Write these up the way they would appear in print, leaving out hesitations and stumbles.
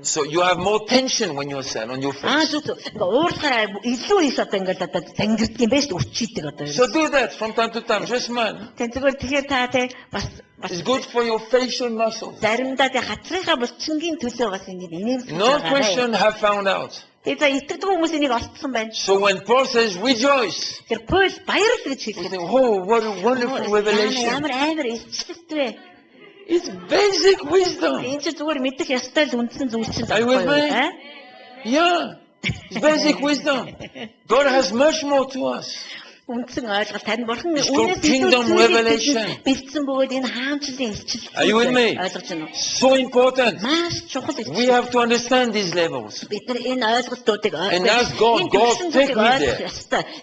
So you have more tension when you're sad on your face. Уурлахаараа илүү их одоо ингээд одоо зангирдаг юм байна шүү дээ. Өчийдэг одоо. So do that from time to time. Just smile. Тэгэхээр та бас It's good for your facial muscles. заримдаа хацрынхаа булчингийн төлөө бас ингээд инээмсэж No Christian have found out. Тэгээд итгэдэг хүмүүс энийг олцсон байна. So when Paul says rejoice, Тэр Пол баярл гэж we хэлдэг. think, oh, what a wonderful revelation. Ямар амар илчлэлтэй. It's basic wisdom. Энэ ч зүгээр мэдэх ёстой л үндсэн зүйл чинь. Are you with me? Yeah, it's basic wisdom. God has much more to us. Үндсэн ойлголт тань бурхан It's called kingdom revelation. бэлдсэн бөгөөд энэ хаанчлалын илчлэл. Are you with me? Ойлгож байна уу? So important. Маш чухал We илчлэл. have to understand these levels. Бид нар энэ ойлголтуудыг And ask God, take me there.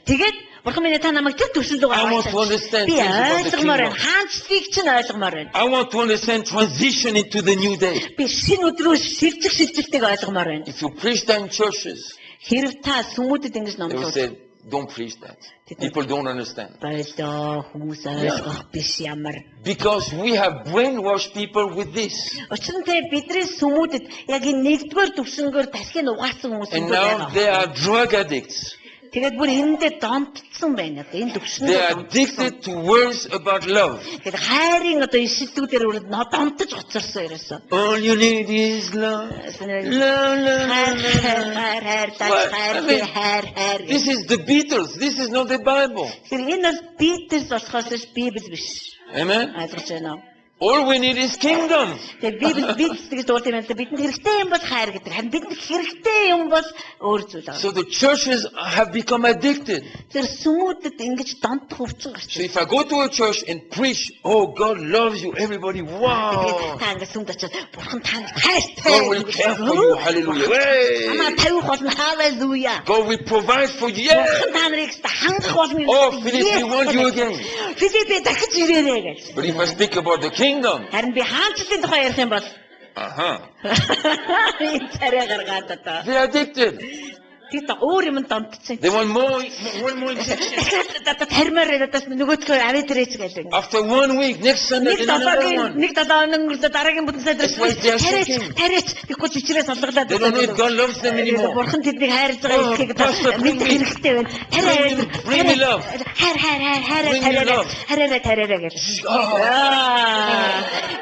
Тэгээд бурхан минь та намайг тэр төвшин рүү I want to understand би things about the ойлгомоор байна. kingdom. Хаанчлалыг чинь ойлгомоор байна. I want to understand transition into the new day. Би шинэ өдрөө шилжих шилжилтийг ойлгомоор байна. If you preach that in churches, Хэрв та сүмүүдэд ингэж they will номлол say, don't preach that. People don't understand. байлоо хүмүүс ойлгох биш ямар. Because we have brainwashed people with this. Учир нь те бидний сүмүүдэд яг энэ нэгдүгээр төвшнгөөр дахин угаасан хүмүүс And байгаа. now they are drug аddicts. Тэгээд бүр энэндээ донтцсон байна. Одоо энэ They төвшнөөр are addicted to words about love. тэгээд хайрын одоо ишилтүүдээр бүр донтож гоцорсон ерөөсөө. All you need is love. Love, love, love, love. хайр. This is the Beatles. This is not the Bible. Тэгэхээр энэ бол Битлз болохоос биш Библи биш. Amen. Ойлгож байна уу? All we need is kingdom. Тэгээд Битлз гэж дуулсан юм байна. Бидэнд хэрэгтэй юм бол хайр гэдэг. Харин бидэнд хэрэгтэй юм бол өөр зүйл байна. So the churches have become addicted. Тэр сүмүүдэд ингэж донтох өвчин гарч So if I go to a church and preach, oh, God loves you, everybody, wow. та ингэ сүмд очиод бурхан танд хайртай. God will care for you, hallelujah. Ама Hey. тавих болно халелуя. God will provide for you. Yeah. Бурхан та нарыг хангах болно. Oh, Philip, we want you again. Филиппе дахиж ирээрэй гэж. But if I speak about the kingdom, Харин би хаанчлалын тухай ярих юм бол энэ царай гаргаад одоо they're addicted. тийм өөр юм донтцсон. They want more injection. Дахиад тармаар одоо нөгөөдгөө аваад ирээч гэдэг. After 1 week, next Sunday, another one. Нэг долоо өнгөрсөн дараагийн бүтэн сайдрах тариач тэгэхгүй чичрээс олголоод They don't know if God loves them anymore. бурхан тэднийг хайрлаж байгаа ихийг мэдэх хэрэгтэй байна. Bring me love. Хараараа гэж.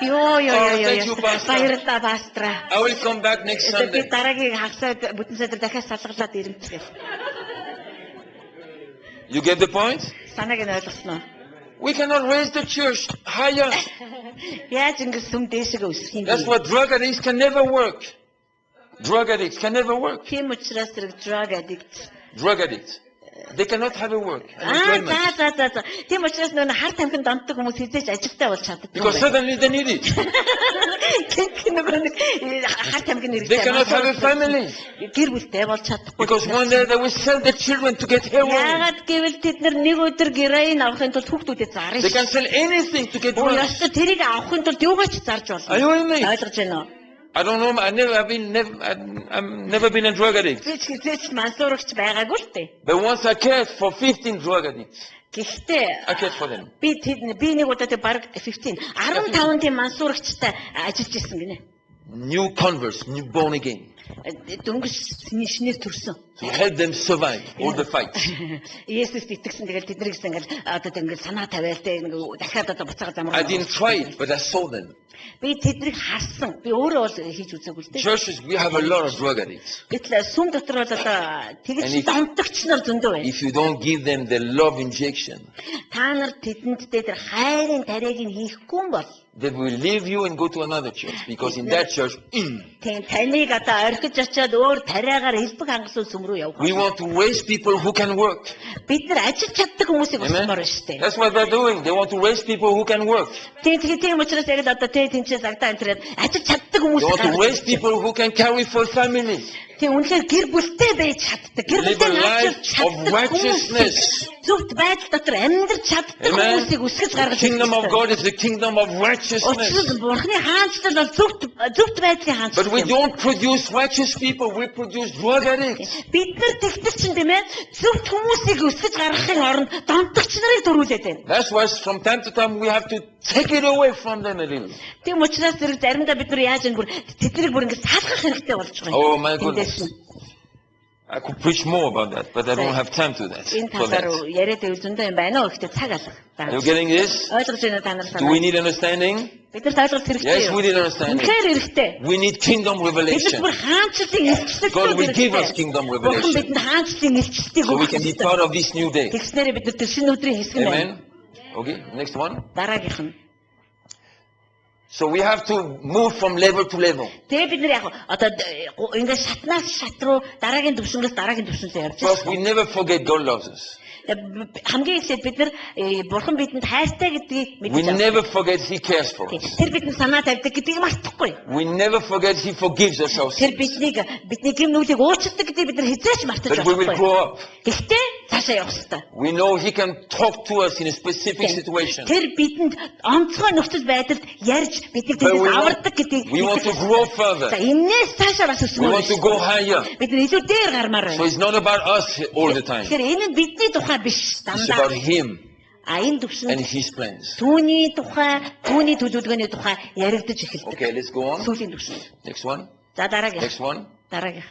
Ёо. Баярлалаа пастра. I will come back next Би Sunday. дараагийн хагасаа бүтэн сайдар дахиад салгалаад ирэмцгээ. You get the point? Санааг нь ойлгосноо. We cannot raise the church higher. Яаж ингэж сүм дээшээ өсөх юм That's бэ? why drug addicts can never work. Drug addicts can never work. Тийм учраас тэр drug addict. Drug addicts. They cannot have a work. За. Тийм учраас нөгөө хар тамхин донтдог хүмүүс хизээч ажилтаа болж чаддаг. Because suddenly they need it. Хар тамхин They cannot have a family. Гэр бүлтэй болж чадахгүй. Because one day they will sell their children to get heroin. Яагаад гэвэл тэд нар нэг өдөр героин авахын тулд хүүхдүүдэд зарна. They can sell anything to get Өө drugs. ястаа тэрийг авахын тулд юугаач зарж болно. Are you with me? Ойлгож байна уу? I don't know. I've never been a drug addict. Би ч хизээч мансуурагч байгаагүй л дээ. But once I cared for 15 drug addicts. Гэхдээ I cared for them. би нэг удаа тэг баг 15 15 тийм мансуурагчтай ажиллаж исэн гинэ. New converts, new born again. Дөнгөж шинээр төрсөн. To help them survive all the fights. Есүс итгэсэн тэгэл тэднийг ингээл одоо ингээл санаа тавиал тэ нэг дахиад одоо буцаага замраа. I didn't try it, but I saw them. Би тэднийг харсан. Би өөрөө бол хийж үзээгүй л дээ. Churches, we have a lot of drug addicts. Гэтэл сүм дотор бол одоо And тэгж if- донтогч нар зөндөө байна. If you don't give them the love injection, Та нар тэдэнд тэр хайрын тариаг нь хийхгүй юм бол they will leave you and go to another church. Because in that church, тийм таныг одоо орхиж очиод өөр тариагаар хэлбэг хангасан сүм рүү явах. we want to raise people who can work. Бид нар ажиллаж чаддаг хүмүүсийг Amen. олсмоор шүү дээ. That's what they're doing. They want to raise people who can work. Тийм учраас яг л одоо тэнцээ загдаа энэ ажиллаж чаддаг They want to raise хүмүүсийг people who can carry for families. Тэг үнэхээр гэр бүлтэй байж чаддаг. Гэр live бүлтэй a наачилж life of чаддаг righteousness. зөвхт байдал дотор амьдарч чаддаг Amen. хүмүүсийг үсгэж The гаргаж kingdom of ирдэг. God is the kingdom of righteousness. Учир нь Бурхны хаанчлал бол зөвхт байдлын But we хаанчлал. don't produce righteous people, we produce drug addicts. Бид нар тэгтэр чинь тийм ээ зөвхт хүмүүсийг өсгөж гаргахын оронд донтогч нарыг төрүүлээд байна. That's why from time to time we have to take it away from them a little. Тийм учраас зэрэг заримдаа бид нар яаж юм бүр тэднийг бүр ингэ салгах хэрэгтэй болж байгаа. Oh my Эндээс goodness. I could preach more about that, but I don't have time to that. энэ For талаар that. яриад байвал зөндөө юм байна уу гэхдээ цаг алга. Are you getting this? Ойлгож байна уу та нар Do санаа? we need understanding? Бид нар ойлголт хэрэгтэй Yes, юу? we need understanding. Үнэхээр хэрэгтэй. We need kingdom Бид revelation бүр хаанчлалын илчлэлтэй God will give us хэрэгтэй. kingdom Бурхан revelation бидэнд хаанчлалын илчлэлтийг so we өгөх can be хэрэгтэй. part of this new day. Тэгснээрээ бид нар тэр шинэ өдрийн хэсэг нь байна. Amen. Okay, next one. Дараагийнх нь. So we have to move from level to level. Тэгээ бид нар яг одоо ингээд шатнаас шат руу дараагийн төвшнгөөс дараагийн төвшөнд явж First, we байна. never forget God loves us. Хамгийн эхлээд бид нар Бурхан бидэнд хайртай гэдгийг We мэдэж авах. never forget He cares for us. Тэр бидэнд санаа тавьдаг гэдгийг мартахгүй. We never forget He forgives us our Тэр sins. бидний гэм нүглийг уучлдаг гэдгийг бид нар хизээч мартаж But we will болохгүй. grow up. Гэхдээ цаашаа явах хэрэгтэй. We know He can talk to us in a specific situation. Тэр бидэнд онцгой нөхцөл байдалд ярьж биднийг But тэрээс авардаг гэдгийг we want to grow further. За энээс цаашаа бас We өснө. want to go higher. Бид нар илүү дээр гармаар So байна. it's not about us all the time. Тэгэхээр энэ нь бидний тухай биш. It's about Дандаа Him аян and төвшөнд His plans. түүний тухай, түүний төлөвлөгөөний тухай яригдаж эхэлдэг. Okay, let's go on. Сүүлийн төвшөнд. Next one. За дараагийн. Next one. Дараагийн.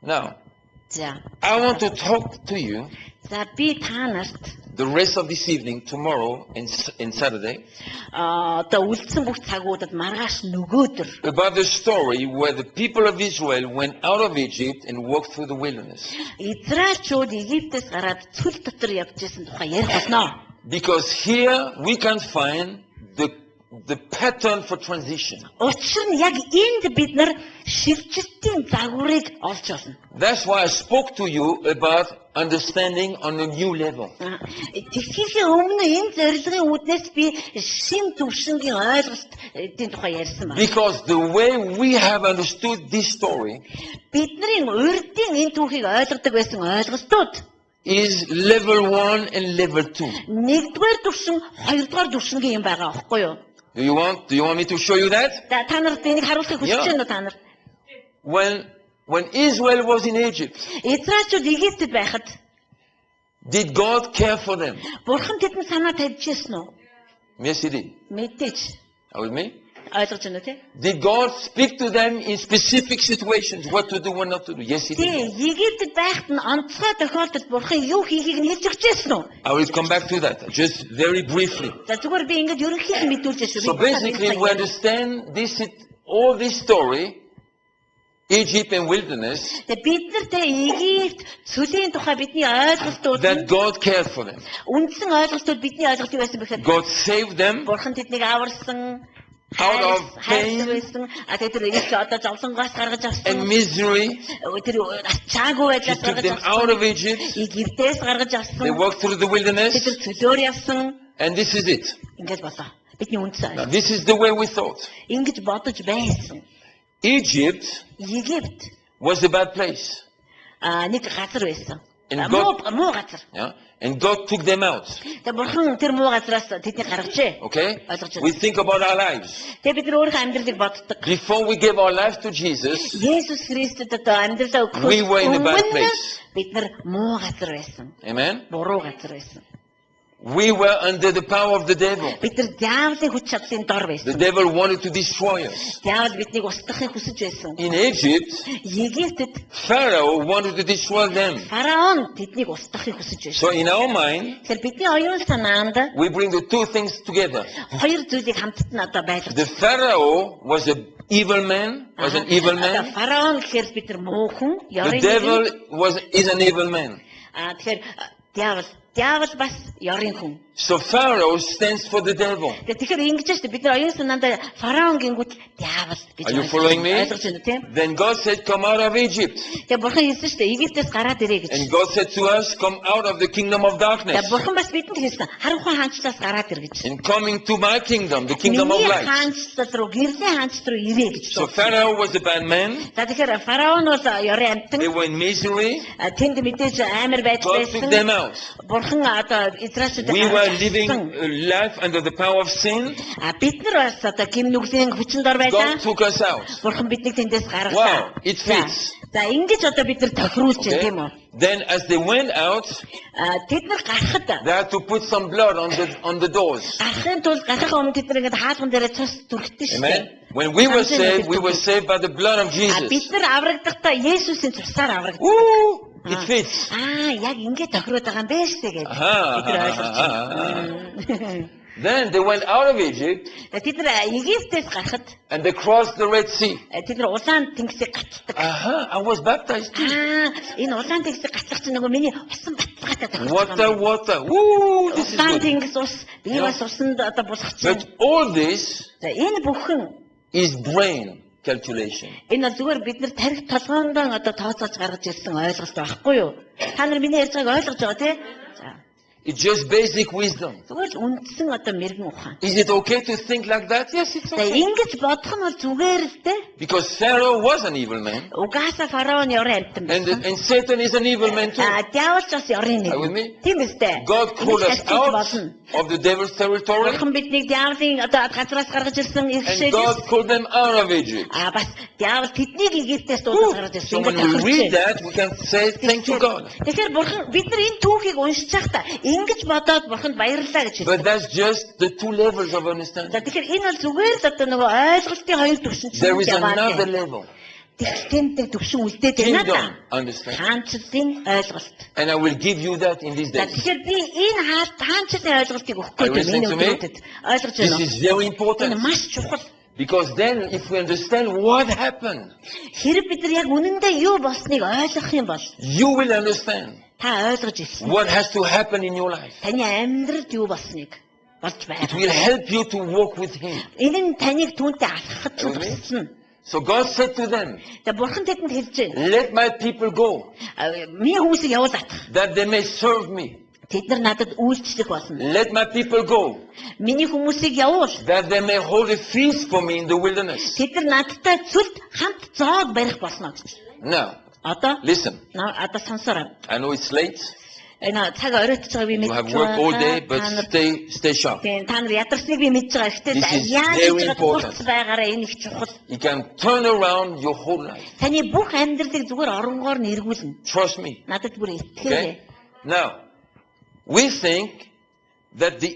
Now, За. I want to talk to you За би та нарт the rest of this evening, tomorrow and Saturday, одоо үлдсэн бүх цагуудад маргааш нөгөөдөр about the story where the people of Israel went out of Egypt and walked through the wilderness. Израильчууд Египтээс гараад цөл дотор явж исэн тухай ярих болно. Because here we can find the pattern for transition. Учир нь яг энд бид нар шилжилтийн загварыг олж олно. That's why I spoke to you about understanding on a new level. Тэгхийн өмнө энэ зорилгын үүднээс би шин төвшингийн ойлголтын тухай ярьсан байна. Because the way we have understood this story Бидний урдын энэ түүхийг ойлгодог байсан ойлголтууд is level 1 and level 2. нэгдүгээр төвшин, хоёрдугаар төвшингийн юм байгаа аахгүй юу? Do you want me to show you that? Та нарт энийг харуулахыг хүсэж байна уу та нар? When Israel was in Egypt, Израильчууд Египтэд байхад did God care for them? Бурхан тэдэнд санаа тавьж ирсэн үү? Yes, He did. Мэдээж. Are you with me? Ойлгож байна уу те? Did God speak to them in specific situations, what to do, what not to do? Yes, He Тий, did. Египтэд байхад нь онцгой тохиолдолд Бурхан юу хийхийг нь хэлж өгч ирсэн үү? I will come back to that, just very briefly. За зүгээр би ингэж ерөнхийдөө мэдүүлж ирсэн. So basically, we understand all this story, Egypt and wilderness, Тэгээ бид нар тэ Египт цөлийн тухай бидний ойлголтууд that God cared for them. үндсэн ойлголтууд бидний ойлголт юу байсан бэхээр God saved them Бурхан тэднийг аварсан out of pain байсан. Тэгээ тэр их одоо зовлонгоос гаргаж and авсан. misery. Тэр чаагүй He байдлаас took гаргаж them out авсан. of Egypt. Египтээс гаргаж They авсан. walked through the wilderness, Тэр цөлөөр явсан. and this is it. Ингэж болоо. Бидний үндсэн Now, ойлголт. this is the way we thought. Ингэж бодож байсан. Egypt Египт was a bad place. нэг газар байсан. Энэ Муу газар. Yeah? And God took them out. Тэгээ Бурхан тэр муу газраас тэднийг гаргажээ. Okay? Ойлгож We байна. think about our lives. Тэгээ бид нар өөрийнхөө амьдралыг боддог. Before we gave our lives to Jesus, Есүс Христэд одоо амьдралаа We were in a bad өмнө place. бид нар муу газар байсан. amen? Буруу газар байсан. We were under the power of the devil. Бид нар диаволын хүч чадлын дор The байсан. devil wanted to destroy us. Диавол биднийг устгахыг хүсэж байсан. In Egypt, Египтэд Pharaoh wanted to destroy them. фараон тэднийг устгахыг хүсэж байсан. So in our mind, Тэгэхээр бидний оюун санаанд we bring the two things together. хоёр зүйлийг хамтд нь одоо байлгаж. The Pharaoh was an evil man, Одоо фараон гэхээр бид нар муу хүн, The ёрын devil is an evil man. тэгэхээр диавол бас ёрын хүн. So Pharaoh stands for the devil. Тэгэхээр ингэж шүү дээ бид нар оюун санаанд фараон гингүүд диавол гэж Are you following me? ойлгож байна тийм. Then God said, come out of Egypt. Тэгээ бурхан хэлсэн шүү дээ Египтээс гараад ирээ гэж. And God said to us, come out of the kingdom of darkness. Тэгээ бурхан бас бидэнд хэлсэн харанхуй хаанчлалаас гараад ир гэж. And coming to my kingdom, the kingdom of Миний light. хаанчлал руу гэрлийн хаанчлал руу ирээ гэж. So Pharaoh was a bad man. За тэгэхээр фараон бол ёрын амтан. They were in misery. Тэнд мэдээж амар байж God took байсан. them out. Бурхан одоо Израильчуудыг We were гаргаж living авсан. a life under the power of sin. Бид нар бас одоо гим нүглийн хүчин дор байлаа. God took us out. Бурхан биднийг тэндээс гаргасан. Wow, it fits. За ингэж одоо бид нар тохируулж байна тийм үү? Then as they went out, Тэд нар гарахад they had to put some blood on the doors. гарахын тулд гарах өмнө тэд нар ингэж хаалган дээр цус түрхдэг шүү дээ. Amen. When we were saved by the blood of Бид Jesus. нар аврагдахдаа Есүсийн цусаар аврагдсан. Woo! It fits. Яг ингэ тохируулж байгаа юм байна шүү дээ гэж. Бид нар ойлгож байна. Then they went out of Egypt Тэд нар Египтээс гарахад and they crossed the Red Sea. тэд нар улаан тэнгисийг гацдаг. I was baptized too. Энэ улаан тэнгисийг гацлах чинь нөгөө миний усан баталгаатай Water, water. Woo! This is Улаан good. тэнгис ус би бас усанд одоо булах чинь. But all this За энэ бүхэн is brain calculation. энэ бол зүгээр бид нар тарих толгоондоо одоо тооцоож гаргаж ирсэн ойлголт байхгүй юу? Та нар миний ярьж байгааг ойлгож байгаа тий? За. It's just basic wisdom. Зүгээр л үндсэн одоо мэрэгэн ухаан. Is it okay to think like that? Yes, it's За okay. ингэж бодох нь бол зүгээр л дээ. Because Pharaoh was an evil man. Угаасаа фараон ёрын амтан байсан. And Satan is an evil man too. Диавол ч бас ёрын Are you with нэг. me? Тийм үстэй. God called us out of the devil's territory. Бурхан биднийг диаволын одоо газраас гаргаж ирсэн And иргэшээс God called them out of Egypt. бас диавол тэднийг Египтээс дуудаж гаргаж So ирсэн. when we read that, we can say thank you God. Тэгэхээр бурхан бид нар энэ түүхийг уншиж байхдаа ингэж бодоод бурханд баярлалаа гэж But хэлсэн. that's just the two levels of understanding. За тэгэхээр энэ бол зүгээр л одоо нөгөө ойлголтын хоёр төвшин There is another яваад. level. Тэгтэнтэй төвшин үлдээд байна Kingdom да. understanding. Хаанчлалын ойлголт. And I will give you that in these За days. тэгэхээр би энэ хаанчлалын ойлголтыг өгөх Are you гэдэг listening миний to me? өдрүүдэд ойлгож This байна. is very Энэ important. маш чухал. Because then if we understand what happened, Хэрэг бид нар яг үнэндээ юу болсныг ойлгох юм бол you will understand та ойлгож ирсэн. what has to happen in your life. Таны амьдралд юу болсныг болж It will байгаа. help you to walk with Him. Энэ нь таныг түүнтэй алхахад тусна. So God said to them, За бурхан тэдэнд хэлж байна. let my people go, Миний хүмүүсийг явуулах. that they may serve me. Тэд нар надад үйлчлэх болно. Let my people go, Миний хүмүүсийг явуул. that they may hold a feast for me in the wilderness. Тэд нар надтай цүлд хамт зоог барих болно гэж. Now, Одоо listen, одоо сонсороо. I know it's late. Энэ цаг оройтож байгааг би You мэдж have worked all day, байгаа. but stay sharp. Тийм та нар ядарсныг би мэдж байгаа. Гэхдээ This is яаж very хийж important. байгаа байгаараа энэ их чухал. You can turn around your whole life. Таны бүх амьдралыг зүгээр оронгоор нь эргүүлнэ. Trust me. Надад бүр итгээрэй. Okay? Now, we think that the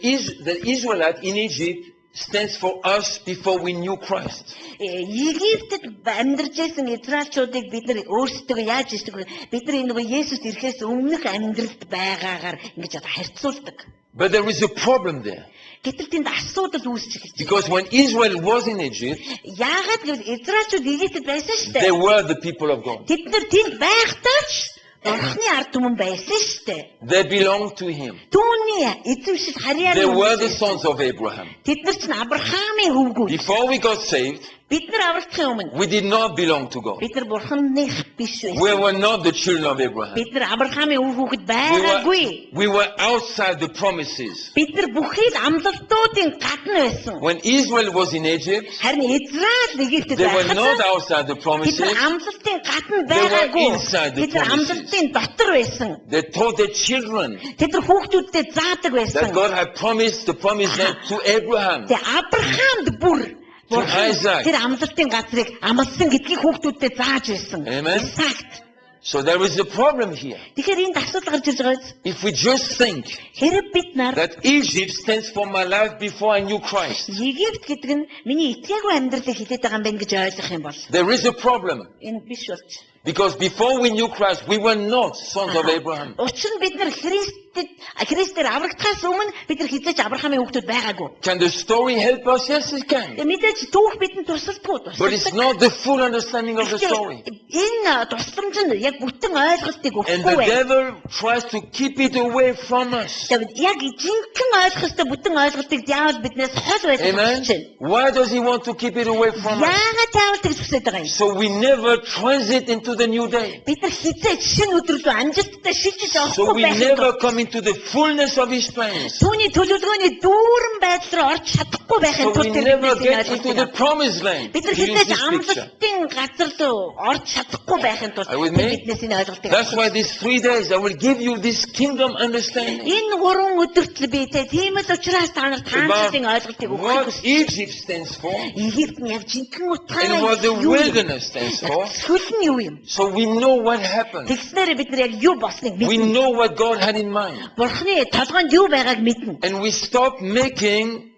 Israelite in Egypt stands for us before we knew Christ. Египтэд амьдарч байсан израилчуудыг бид нар өөрсдөө яаж ийдэг вэ? Бид нар энэ нөгөө Есүс ирэхээс өмнөх амьдралд байгаагаар ингэж одоо харьцуулдаг. But there is a problem there. Гэтэл тэнд асуудал үүсч эхэлж байна. Because when Israel was in Egypt, Яагаад гэвэл израилчууд Египтэд байсан шүү they дээ. were the people of God. Тэд нар тэнд байхдаа ч Бурхны ард түмэн байсан шүү дээ. They belonged to Him. Түүний эзэмшил харьяар They were the sons of Abraham. Тэд нар чинь Авраамийн хөвгүүд. Before we got saved, Бид нар аврагдахын өмнө we did not belong to God. бид нар Бурханых биш We байсан. were not the children of Abraham. Бид нар Авраамийн үр хүүхэд байгаагүй. We were outside the promises. Бид нар бүхий л амлалтуудын гадна байсан. When Israel was in Egypt, Харин Израиль Египтэд they were not байхад outside the бид promises. нар амлалтын гадна They were байгаагүй. inside the Бид нар promises. амлалтын дотор байсан. They taught their children Тэд нар хүүхдүүдтэй заадаг байсан. that God had promised the promised land to Abraham. Тэгээ Авраамд бүр Isaac. тэр амлалтын газрыг амласан гэдгийг хүүхдүүдтэй зааж байсан. Amen. Исаакт. So there is a problem here. Тэгэхээр энд асуудал гарч ирж байгаа. If we just think Хэрэг бид нар that Egypt stands for my life before I knew Christ, Египт гэдэг нь миний итгээгүй амьдралыг хилээд байгаа юм байна гэж ойлгох юм бол there is a problem. энэ биш болж. Because before we knew Christ, we were not sons of Abraham. Учир нь бид нар Христээр аврагдахаас өмнө бид нар хизээч Авраамын хүүхдүүд байгаагүй. Can the story help us? Yes, it can. Мэдээж түүх бидэнд тусалдгүй. But it's not the full understanding of the story. Энэ тусламж нь яг бүтэн ойлголтыг And өгөхгүй the байна. devil tries to keep it away from us. Тэгвэл яг жинхэнэ ойлгох ёстой бүтэн ойлголтыг диавол биднээс хол байлгах Amen. гэж байна. Why does he want to keep it away from us? Яагаад диавол тэгж хүсэж байгаа юм? So we never transit into the new day. Бид нар хизээч шинэ өдөр рүү амжилттай шилжиж So орохгүй we байх never юм. come into the fullness of his plans. Түүний төлөвлөгөөний дүүрэн байдал руу орж чадахгүй байхын So we тулд never бид get into the нар promised land. бид нар Here's хизээч this picture. амлалтын газар руу орж чадахгүй байхын тулд Are you with me? биднээс энэ ойлголтыг That's why these 3 days I will give you this kingdom understanding энэ 3 өдөрт л би тийм л учраас та нарт about хаанчлалын ойлголтыг өгөх what хүсэж Egypt stands for Египт нь яг жинхэнэ утгаараа and what the юу юм? wilderness stands for. Сүл нь юу юм? So we know what happened. Тэгснээр бид нар яг юу болсныг We мэднэ. know what God had in mind. Бурхны толгойд юу байгааг мэднэ. And we stop making